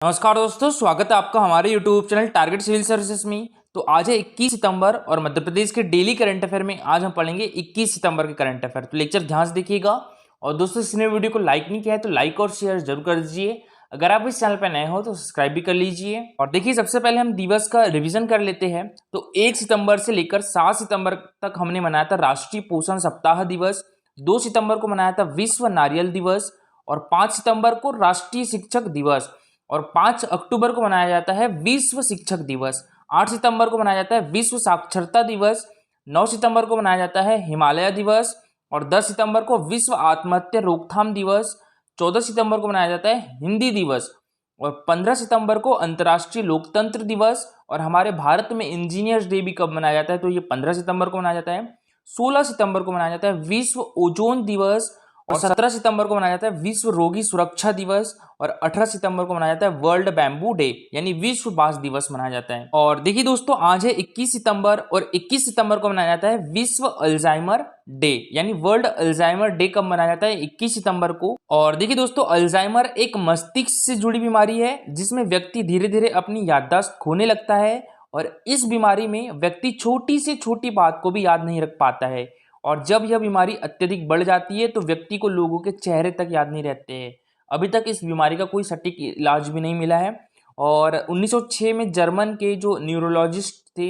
नमस्कार दोस्तों, स्वागत है आपका हमारे YouTube channel target civil services में। तो आज है 21 सितंबर और मध्य प्रदेश के डेली करंट अफेयर में आज हम पढ़ेंगे 21 सितंबर के करंट अफेयर। तो लेक्चर ध्यान से देखिएगा और दोस्तों जिसने वीडियो को लाइक नहीं किया है तो लाइक और शेयर जरूर कर दीजिए। अगर आप इस चैनल पर नए हो तो सब्सक्राइब भी कर लीजिए। और देखिए, सबसे पहले हम दिवस का रिविजन कर लेते हैं। तो 1 सितंबर से लेकर 7 सितंबर तक हमने मनाया था राष्ट्रीय पोषण सप्ताह दिवस। 2 सितंबर को मनाया था विश्व नारियल दिवस और 5 सितंबर को राष्ट्रीय शिक्षक दिवस और 5 अक्टूबर को मनाया जाता है विश्व शिक्षक दिवस। 8 सितंबर को मनाया जाता है विश्व साक्षरता दिवस। 9 सितंबर को मनाया जाता है हिमालय दिवस और 10 सितंबर को विश्व आत्महत्या रोकथाम दिवस। 14 सितंबर को मनाया जाता है हिंदी दिवस और 15 सितंबर को अंतर्राष्ट्रीय लोकतंत्र दिवस। और हमारे भारत में इंजीनियर्स डे भी कब मनाया जाता है तो ये 15 सितंबर को मनाया जाता है। 16 सितंबर को मनाया जाता है विश्व ओजोन दिवस और 17 सितंबर को मनाया जाता है विश्व रोगी सुरक्षा दिवस और 18 सितंबर को मनाया जाता है वर्ल्ड बैम्बू डे यानी विश्व बांस दिवस मनाया जाता है। और देखिए दोस्तों, आज है 21 सितंबर और 21 सितंबर को मनाया जाता है विश्व अल्जाइमर डे यानी वर्ल्ड अल्जाइमर डे। कब मनाया जाता है? 21 सितंबर को। और देखिए दोस्तों, अल्जाइमर एक मस्तिष्क से जुड़ी बीमारी है जिसमें व्यक्ति धीरे धीरे अपनी याददाश्त खोने लगता है और इस बीमारी में व्यक्ति छोटी से छोटी बात को भी याद नहीं रख पाता है। और जब यह बीमारी अत्यधिक बढ़ जाती है तो व्यक्ति को लोगों के चेहरे तक याद नहीं रहते हैं। अभी तक इस बीमारी का कोई सटीक इलाज भी नहीं मिला है। और 1906 में जर्मन के जो न्यूरोलॉजिस्ट थे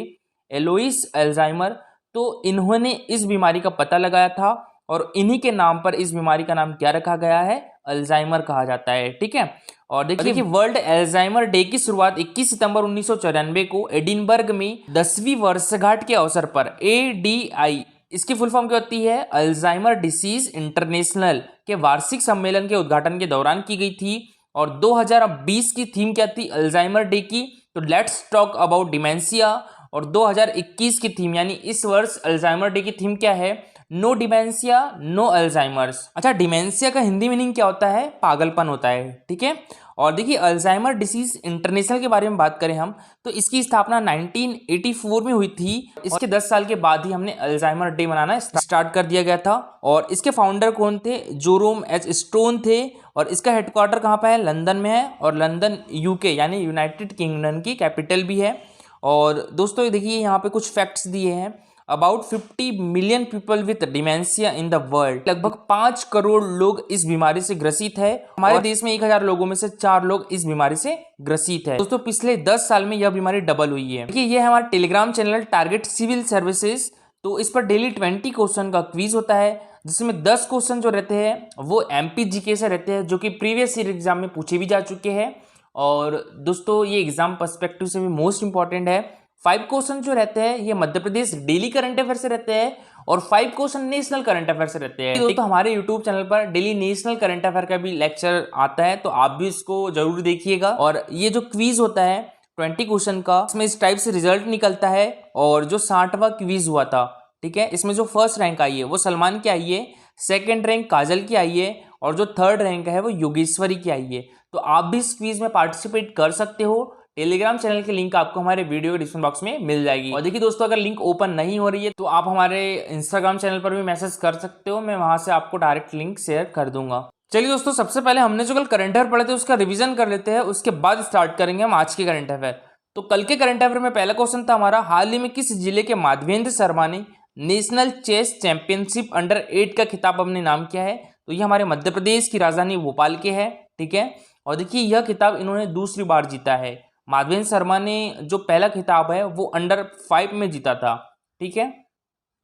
एलोइस अल्जाइमर, तो इन्होंने इस बीमारी का पता लगाया था और इन्हीं के नाम पर इस बीमारी का नाम क्या रखा गया है? अल्जाइमर कहा जाता है। ठीक है। और देखिए, वर्ल्ड अल्जाइमर डे की शुरुआत 21 सितंबर 1994 को एडिनबर्ग में 10वीं वर्षगांठ के अवसर पर ADI, इसकी फुल फॉर्म क्या होती है? अल्जाइमर डिसीज इंटरनेशनल के वार्षिक सम्मेलन के उद्घाटन के दौरान की गई थी। और 2020 की थीम क्या थी अल्जाइमर डे की? तो लेट्स टॉक अबाउट डिमेंशिया। और 2021 की थीम यानी इस वर्ष अल्जाइमर डे की थीम क्या है? No dementia no Alzheimer's. अच्छा, डिमेंशिया का हिंदी मीनिंग क्या होता है? पागलपन होता है। ठीक है। और देखिए, अल्जाइमर डिसीज इंटरनेशनल के बारे में बात करें हम तो इसकी स्थापना 1984 में हुई थी। इसके 10 साल के बाद ही हमने अल्जाइमर डे मनाना स्टार्ट कर दिया गया था। और इसके फाउंडर कौन थे? जोरोम एच स्टोन थे। और इसका हेडक्वार्टर कहाँ पे है? लंदन में है। और लंदन UK यानी यूनाइटेड किंगडम की कैपिटल भी है। और दोस्तों देखिए, यहाँ पे कुछ फैक्ट्स दिए हैं। About 50 million people with dementia in the world. लगभग 5 करोड़ लोग इस बीमारी से ग्रसित है। हमारे देश में 1000 लोगों में से 4 लोग इस बीमारी से ग्रसित है। दोस्तों, पिछले 10 साल में यह बीमारी डबल हुई है। देखिए, ये हमारा Telegram channel target civil services, तो इस पर डेली 20 क्वेश्चन का क्विज होता है जिसमें 10 क्वेश्चन जो रहते हैं वो MPGK से रहते हैं जो कि प्रीवियस ईयर एग्जाम में पूछे भी जा चुके हैं। और दोस्तों, ये एग्जाम पर्सपेक्टिव से भी मोस्ट इंपॉर्टेंट है। 5 क्वेश्चन जो रहते हैं ये Madhya Pradesh daily current affair से रहते हैं और 5 क्वेश्चन नेशनल करंट अफेयर से रहते हैं। तो हमारे यूट्यूब चैनल पर डेली नेशनल करंट अफेयर का भी लेक्चर आता है, तो आप भी इसको जरूर देखिएगा। और ये जो क्विज होता है 20 क्वेश्चन का, इसमें इस टाइप से रिजल्ट निकलता है। और जो 60वां क्विज हुआ था, ठीक है, इसमें जो फर्स्ट रैंक आई है वो सलमान की आई है, सेकेंड रैंक काजल की आई है और जो थर्ड रैंक है वो योगेश्वरी की आई है। तो आप भी इस क्विज में पार्टिसिपेट कर सकते हो। टेलीग्राम चैनल की लिंक आपको हमारे वीडियो के डिस्क्रिप्शन बॉक्स में मिल जाएगी। और देखिए दोस्तों, अगर लिंक ओपन नहीं हो रही है तो आप हमारे इंस्टाग्राम चैनल पर भी मैसेज कर सकते हो, मैं वहां से आपको डायरेक्ट लिंक शेयर कर दूंगा। चलिए दोस्तों, सबसे पहले हमने जो कल करंट अफेयर पढ़े थे उसका रिवीजन कर लेते हैं, उसके बाद स्टार्ट करेंगे हम आज के करंट अफेयर। तो कल के करंट अफेयर में पहला क्वेश्चन था हमारा, हाल ही में किस जिले के माधवेंद्र शर्मा ने नेशनल चेस चैंपियनशिप अंडर-8 का खिताब अपने नाम किया है? तो ये हमारे मध्य प्रदेश की राजधानी भोपाल के है। ठीक है। और देखिए, यह खिताब इन्होंने दूसरी बार जीता है। माधवेंद्र शर्मा ने जो पहला खिताब है वो अंडर-5 में जीता था। ठीक है।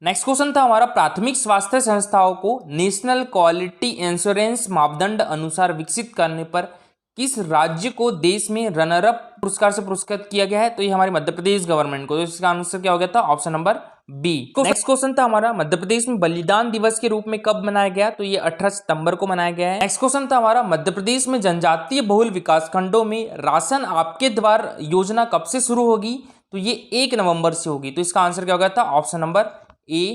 नेक्स्ट क्वेश्चन था हमारा, प्राथमिक स्वास्थ्य संस्थाओं को नेशनल क्वालिटी इंश्योरेंस मापदंड अनुसार विकसित करने पर किस राज्य को देश में रनर अप पुरस्कार से पुरस्कृत किया गया है? तो ये हमारे मध्य प्रदेश गवर्नमेंट को। तो इसका आंसर क्या हो गया था? Option number B। Next question था हमारा, मध्य प्रदेश में बलिदान दिवस के रूप में कब मनाया गया? तो ये 18 सितंबर को मनाया गया है। नेक्स्ट क्वेश्चन था हमारा, मध्य प्रदेश में जनजातीय बहुल विकास खंडों में राशन आपके द्वार योजना कब से शुरू होगी? तो ये 1 नवंबर से होगी। तो इसका आंसर क्या हो गया था? Option number A।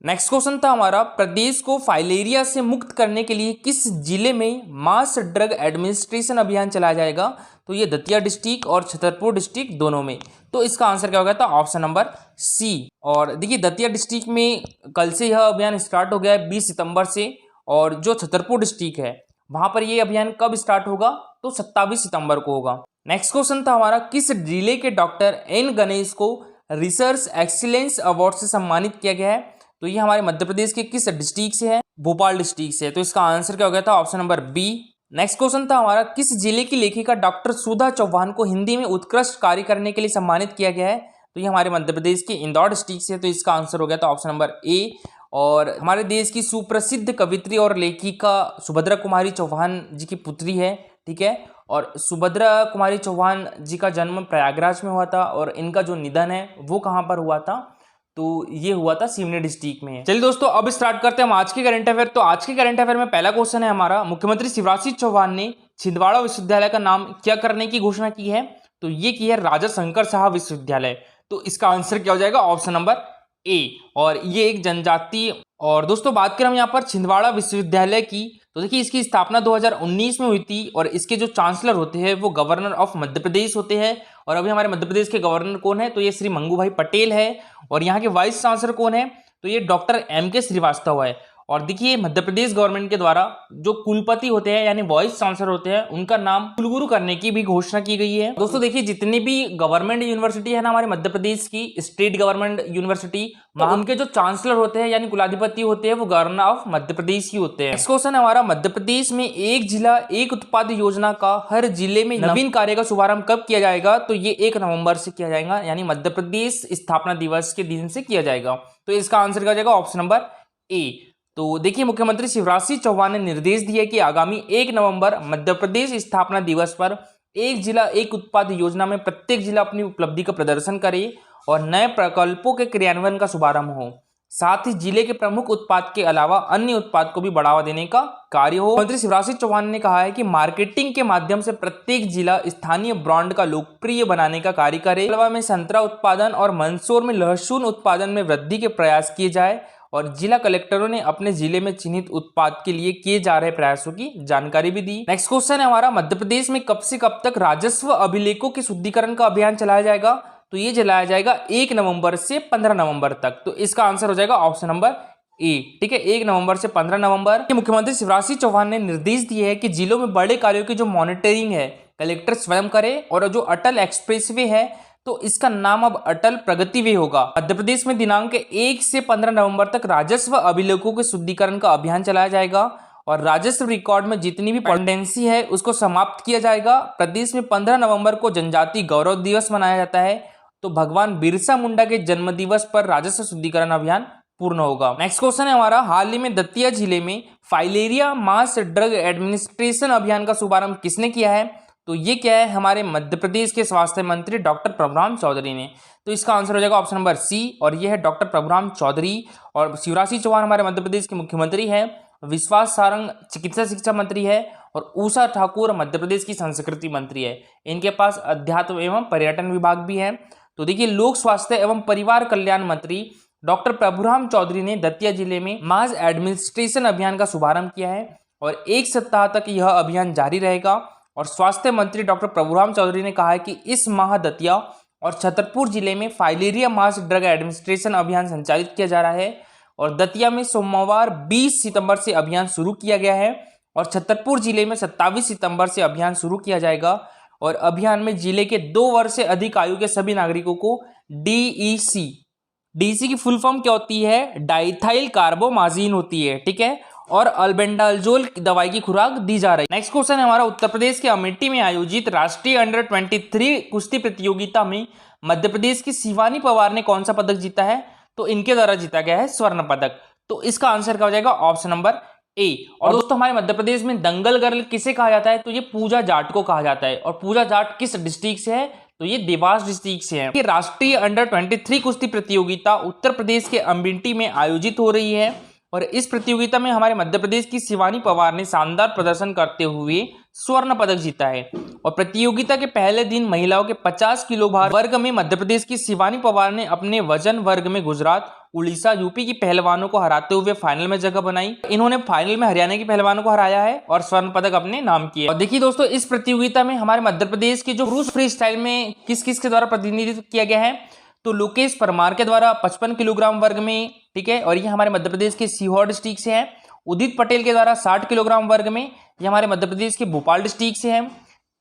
Next question था हमारा, प्रदेश को फाइलेरिया से मुक्त करने के लिए किस जिले में मास ड्रग एडमिनिस्ट्रेशन अभियान चलाया जाएगा? तो ये दतिया डिस्ट्रिक्ट और छतरपुर डिस्ट्रिक्ट दोनों में। तो इसका आंसर क्या हो गया था? Option number C। और देखिए, दतिया डिस्ट्रिक्ट में कल से यह अभियान स्टार्ट हो गया है 20 सितंबर से। और जो छतरपुर डिस्ट्रिक्ट है वहां पर यह अभियान कब स्टार्ट होगा? तो 27 सितंबर को होगा। नेक्स्ट क्वेश्चन था हमारा, किस जिले के डॉक्टर एन गणेश को रिसर्च एक्सीलेंस अवार्ड से सम्मानित किया गया है? तो ये हमारे मध्य प्रदेश के किस डिस्ट्रिक्ट से है? भोपाल डिस्ट्रिक्ट से है। तो इसका आंसर क्या हो गया था? Option number B. Next question था हमारा, किस जिले की लेखिका डॉक्टर सुधा चौहान को हिंदी में उत्कृष्ट कार्य करने के लिए सम्मानित किया गया है? तो ये हमारे मध्य प्रदेश के इंदौर डिस्ट्रिक्ट से है। तो इसका आंसर हो गया था ऑप्शन नंबर ए। और हमारे देश की सुप्रसिद्ध कवित्री और लेखिका सुभद्रा कुमारी चौहान जी की पुत्री है, ठीक है। और सुभद्रा कुमारी चौहान जी का जन्म प्रयागराज में हुआ था और इनका जो निधन है वो कहाँ पर हुआ था? तो ये हुआ था सिवनी डिस्ट्रिक्ट में। चलिए दोस्तों, अब स्टार्ट करते हैं हम आज के करंट अफेयर। तो आज के करंट अफेयर में पहला क्वेश्चन है हमारा, मुख्यमंत्री शिवराज सिंह चौहान ने छिंदवाड़ा विश्वविद्यालय का नाम क्या करने की घोषणा की है? तो ये की है राजा शंकर साहब विश्वविद्यालय। तो इसका आंसर क्या हो जाएगा? Option number A. और ये एक जनजातीय, और दोस्तों बात करें हम यहाँ पर छिंदवाड़ा विश्वविद्यालय की, तो देखिए इसकी स्थापना 2019 में हुई थी और इसके जो चांसलर होते हैं वो गवर्नर ऑफ मध्य प्रदेश होते हैं। और अभी हमारे मध्य प्रदेश के गवर्नर कौन है? तो ये श्री मंगू भाई पटेल है। और यहाँ के वाइस चांसलर कौन है? तो ये डॉक्टर M.K. श्रीवास्तव है। और देखिए मध्य प्रदेश गवर्नमेंट के द्वारा जो कुलपति होते हैं यानी वाइस चांसलर होते हैं उनका नाम कुलगुरु करने की भी घोषणा की गई है। दोस्तों देखिए जितनी भी गवर्नमेंट यूनिवर्सिटी है ना हमारे मध्य प्रदेश की, स्टेट गवर्नमेंट यूनिवर्सिटी, वहां उनके जो चांसलर होते हैं यानी कुलाधिपति होते हैं वो गवर्नर ऑफ मध्य प्रदेश ही होते हैं। नेक्स्ट क्वेश्चन है हमारा, मध्य प्रदेश में एक जिला एक उत्पाद योजना का हर जिले में नवीन कार्य का शुभारंभ कब किया जाएगा? तो ये 1 नवंबर से किया जाएगा, यानी मध्य प्रदेश स्थापना दिवस के दिन से किया जाएगा। तो इसका आंसर क्या हो जाएगा? Option number A. तो देखिए मुख्यमंत्री शिवराज सिंह चौहान ने निर्देश दिए कि आगामी 1 नवंबर मध्य प्रदेश स्थापना दिवस पर एक जिला एक उत्पाद योजना में प्रत्येक जिला अपनी उपलब्धि का प्रदर्शन करे और नए प्रकल्पों के क्रियान्वयन का शुभारंभ हो। साथ ही जिले के प्रमुख उत्पाद के अलावा अन्य उत्पाद को भी बढ़ावा देने का कार्य हो। मुख्यमंत्री शिवराज सिंह चौहान ने कहा है कि मार्केटिंग के माध्यम से प्रत्येक जिला स्थानीय ब्रांड का लोकप्रिय बनाने का कार्य करे। अलावा में संतरा उत्पादन और मंदसौर में लहसुन उत्पादन में वृद्धि के प्रयास किए जाए। और जिला कलेक्टरों ने अपने जिले में चिन्हित उत्पाद के लिए किए जा रहे प्रयासों की जानकारी भी दी। नेक्स्ट क्वेश्चन है हमारा, मध्य प्रदेश में कब से कब तक राजस्व अभिलेखों के शुद्धिकरण का अभियान चलाया जाएगा? तो ये चलाया जाएगा 1 नवंबर से 15 नवंबर तक। तो इसका आंसर हो जाएगा ऑप्शन नंबर ए, ठीक है। 1 नवंबर से 15 नवंबर। मुख्यमंत्री शिवराज सिंह चौहान ने निर्देश दिए है कि जिलों में बड़े कार्यों की जो मॉनिटरिंग है कलेक्टर स्वयं करे। और जो अटल एक्सप्रेसवे है तो इसका नाम अब अटल प्रगति वे होगा। मध्य प्रदेश में दिनांक 1 से 15 नवंबर तक राजस्व अभिलेखों के शुद्धिकरण का अभियान चलाया जाएगा और राजस्व रिकॉर्ड में जितनी भी पेंडेंसी है उसको समाप्त किया जाएगा। प्रदेश में 15 नवंबर को जनजातीय गौरव दिवस मनाया जाता है, तो भगवान बिरसा मुंडा के जन्म दिवस पर राजस्व शुद्धिकरण अभियान पूर्ण होगा। नेक्स्ट क्वेश्चन है हमारा, हाल ही में दतिया जिले में फाइलेरिया मास ड्रग एडमिनिस्ट्रेशन अभियान का शुभारंभ किसने किया है? तो ये क्या है? हमारे मध्य प्रदेश के स्वास्थ्य मंत्री डॉक्टर प्रभुराम चौधरी ने। तो इसका आंसर हो जाएगा ऑप्शन नंबर सी, और ये है डॉक्टर प्रभुराम चौधरी। और शिवराज सिंह चौहान हमारे मध्य प्रदेश के मुख्यमंत्री हैं। विश्वास सारंग चिकित्सा शिक्षा मंत्री है और उषा ठाकुर मध्य प्रदेश की संस्कृति मंत्री है। इनके पास अध्यात्म एवं पर्यटन विभाग भी है। तो देखिए लोक स्वास्थ्य एवं परिवार कल्याण मंत्री डॉक्टर प्रभुराम चौधरी ने दतिया जिले में मास एडमिनिस्ट्रेशन अभियान का शुभारंभ किया है और 1 सप्ताह तक यह अभियान जारी रहेगा। और स्वास्थ्य मंत्री डॉक्टर प्रभुराम चौधरी ने कहा है कि इस माह दतिया और छतरपुर जिले में फाइलेरिया मास ड्रग एडमिनिस्ट्रेशन अभियान संचालित किया जा रहा है। और दतिया में सोमवार 20 सितंबर से अभियान शुरू किया गया है और छतरपुर जिले में 27 सितंबर से अभियान शुरू किया जाएगा। और अभियान में जिले के 2 वर्ष से अधिक आयु के सभी नागरिकों को डीईसी की फुल फॉर्म क्या होती है? डाइथाइल कार्बोमाजिन होती है, ठीक है। और अल्बेंडाजोल दवाई की खुराक दी जा रही है। नेक्स्ट क्वेश्चन है हमारा, उत्तर प्रदेश के अमेठी में आयोजित राष्ट्रीय अंडर 23 कुश्ती प्रतियोगिता में मध्य प्रदेश की शिवानी पवार ने कौन सा पदक जीता है? तो इनके द्वारा जीता गया है स्वर्ण पदक। तो इसका आंसर क्या हो जाएगा? Option number A. और दोस्तों हमारे मध्य प्रदेश में दंगल गर्ल किसे कहा जाता है? तो ये पूजा जाट को कहा जाता है। और पूजा जाट किस डिस्ट्रिक्ट से है? तो ये देवास डिस्ट्रिक्ट से है। राष्ट्रीय अंडर 23 कुश्ती प्रतियोगिता उत्तर प्रदेश के अमेठी में आयोजित हो रही है और इस प्रतियोगिता में हमारे मध्य प्रदेश की शिवानी पवार ने शानदार प्रदर्शन करते हुए स्वर्ण पदक जीता है। और प्रतियोगिता के पहले दिन महिलाओं के 50 किलो भार वर्ग में मध्य प्रदेश की शिवानी पवार ने अपने वजन वर्ग में गुजरात, उड़ीसा, यूपी की पहलवानों को हराते हुए फाइनल में जगह बनाई। इन्होंने फाइनल में हरियाणा के पहलवानों को हराया है और स्वर्ण पदक अपने नाम किया। और देखिए दोस्तों इस प्रतियोगिता में हमारे मध्य प्रदेश की जो पुरुष फ्री स्टाइल में किस किस के द्वारा प्रतिनिधित्व किया गया है? तो लोकेश परमार के द्वारा 55 किलोग्राम वर्ग में, ठीक है। और ये हमारे मध्य प्रदेश के सीहोर डिस्ट्रिक्ट से है। उदित पटेल के द्वारा 60 किलोग्राम वर्ग में, ये हमारे मध्य प्रदेश के भोपाल डिस्ट्रिक्ट से है।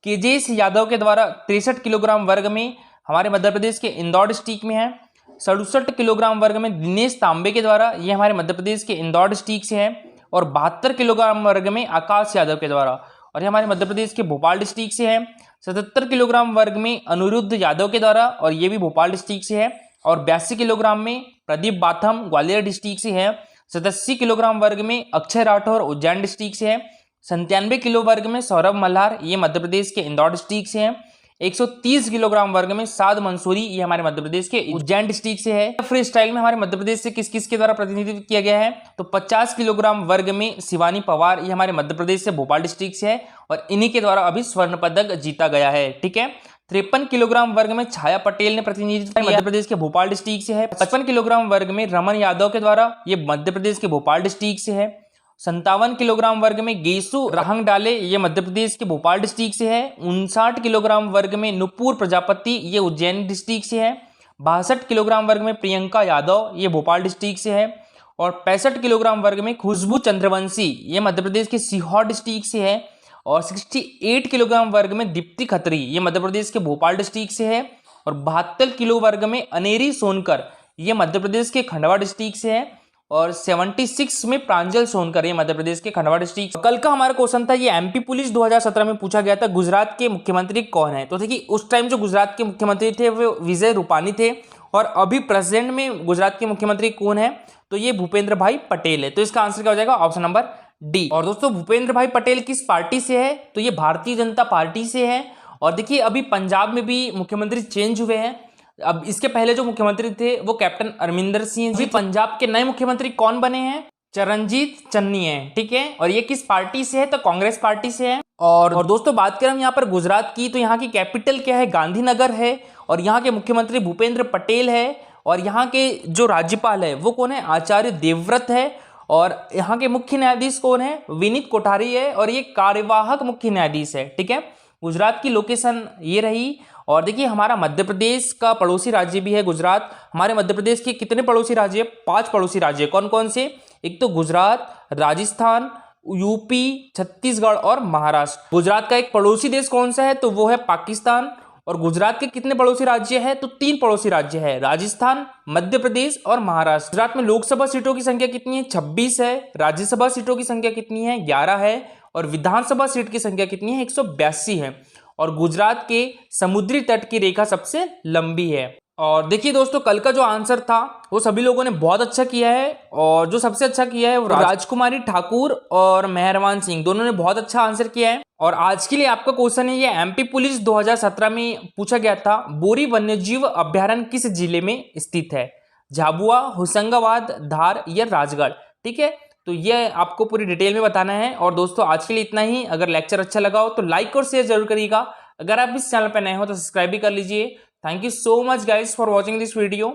केजेश यादव के द्वारा 63 किलोग्राम वर्ग में हमारे मध्य प्रदेश के इंदौर डिस्ट्रिक्ट में है। 67 किलोग्राम वर्ग में दिनेश तांबे के द्वारा, ये हमारे मध्य प्रदेश के इंदौर डिस्ट्रिक्ट से है। और 72 किलोग्राम वर्ग में आकाश यादव के द्वारा, और ये हमारे मध्य प्रदेश के भोपाल डिस्ट्रिक्ट से है। 77 किलोग्राम वर्ग में अनिरुद्ध यादव के द्वारा, और ये भी भोपाल डिस्ट्रिक्ट से है। और 82 किलोग्राम में प्रदीप बाथम ग्वालियर डिस्ट्रिक्ट से है। 87 किलोग्राम वर्ग में अक्षय राठौर उज्जैन डिस्ट्रिक्ट से है। 97 किलो वर्ग में सौरभ मल्हार, ये मध्य प्रदेश के इंदौर डिस्ट्रिक्ट से है। 130 किलोग्राम वर्ग में साद मंसूरी, ये हमारे मध्य प्रदेश के उज्जैन डिस्ट्रिक्ट से है। फ्री स्टाइल में हमारे मध्य प्रदेश से किस किस के द्वारा प्रतिनिधित्व किया गया है, तो 50 किलोग्राम वर्ग में शिवानी पवार, ये हमारे मध्य प्रदेश से भोपाल डिस्ट्रिक्ट से है। और इन्हीं के द्वारा अभी स्वर्ण पदक जीता गया है। ठीक है। 53 किलोग्राम वर्ग में छाया पटेल ने प्रतिनिधित्व मध्य प्रदेश के भोपाल डिस्ट्रिक्ट से है। 55 किलोग्राम वर्ग में रमन यादव के द्वारा, ये मध्य प्रदेश के भोपाल डिस्ट्रिक्ट से है। 57 किलोग्राम वर्ग में गेसु रहंग डाले, ये मध्य प्रदेश के भोपाल डिस्ट्रिक्ट से है। 59 किलोग्राम वर्ग में नुपुर प्रजापति, ये उज्जैन डिस्ट्रिक्ट से है। 62 किलोग्राम वर्ग में प्रियंका यादव, ये भोपाल डिस्ट्रिक्ट से है। और 65 किलोग्राम वर्ग में खुशबू चंद्रवंशी, ये मध्य प्रदेश के सीहोर डिस्ट्रिक्ट से है। और 68 किलोग्राम वर्ग में दीप्ति खत्री, ये मध्य प्रदेश के भोपाल डिस्ट्रिक्ट से है। और 72 किलो वर्ग में अनेरी सोनकर, ये मध्य प्रदेश के खंडवा डिस्ट्रिक्ट से है। और 76 में प्रांजल सोनकर, ये मध्य प्रदेश के खंडवा डिस्ट्रिक्ट। कल का हमारा क्वेश्चन था, ये एमपी पुलिस 2017 में पूछा गया था, गुजरात के मुख्यमंत्री कौन है। तो देखिए उस टाइम जो गुजरात के मुख्यमंत्री थे वो विजय रूपानी थे। और अभी प्रेजेंट में गुजरात के मुख्यमंत्री कौन है, तो ये भूपेंद्र भाई पटेल है। तो इसका आंसर क्या हो जाएगा, ऑप्शन नंबर डी। और दोस्तों भूपेंद्र भाई पटेल किस पार्टी से है, तो ये भारतीय जनता पार्टी से है। और देखिए अभी पंजाब में भी मुख्यमंत्री चेंज हुए हैं। अब इसके पहले जो मुख्यमंत्री थे वो कैप्टन अमरिंदर सिंह जी। पंजाब के नए मुख्यमंत्री कौन बने हैं, चरणजीत चन्नी है। ठीक है। और ये किस पार्टी से है, तो कांग्रेस पार्टी से है। और दोस्तों बात करें हम यहाँ पर गुजरात की, तो यहाँ की कैपिटल क्या है, गांधीनगर है। और यहाँ के मुख्यमंत्री भूपेंद्र पटेल है। और यहाँ के जो राज्यपाल है वो कौन है, आचार्य देवव्रत है। और यहाँ के मुख्य न्यायाधीश कौन है, विनीत कोठारी है। और ये कार्यवाहक मुख्य न्यायाधीश है। ठीक है। गुजरात की लोकेशन ये रही। और देखिए हमारा मध्य प्रदेश का पड़ोसी राज्य भी है गुजरात। हमारे मध्य प्रदेश के कितने पड़ोसी राज्य, 5 पड़ोसी राज्य। कौन कौन से, एक तो गुजरात, राजस्थान, यूपी, छत्तीसगढ़ और महाराष्ट्र। गुजरात का एक पड़ोसी देश कौन सा है, तो वो है पाकिस्तान। और गुजरात के कितने पड़ोसी राज्य है, तो 3 पड़ोसी राज्य है, राजस्थान, मध्य प्रदेश और महाराष्ट्र। गुजरात में लोकसभा सीटों की संख्या कितनी है, 26 है। राज्यसभा सीटों की संख्या कितनी है, 11 है। और विधानसभा सीट की संख्या कितनी है, 182 है। और गुजरात के समुद्री तट की रेखा सबसे लंबी है। और देखिए दोस्तों कल का जो आंसर था वो सभी लोगों ने बहुत अच्छा किया है। और जो सबसे अच्छा किया है वो राजकुमारी ठाकुर और मेहरवान सिंह, दोनों ने बहुत अच्छा आंसर किया है। और आज के लिए आपका क्वेश्चन है, ये एमपी पुलिस 2017 में पूछा गया था, बोरी वन्यजीव अभ्यारण्य किस जिले में स्थित है, झाबुआ, होशंगाबाद, धार या राजगढ़। ठीक है। तो ये आपको पूरी डिटेल में बताना है। और दोस्तों आज के लिए इतना ही। अगर लेक्चर अच्छा लगा हो तो लाइक और शेयर जरूर करिएगा। अगर आप इस चैनल पर नए हो तो सब्सक्राइब भी कर लीजिए। Thank you so much guys for watching this video.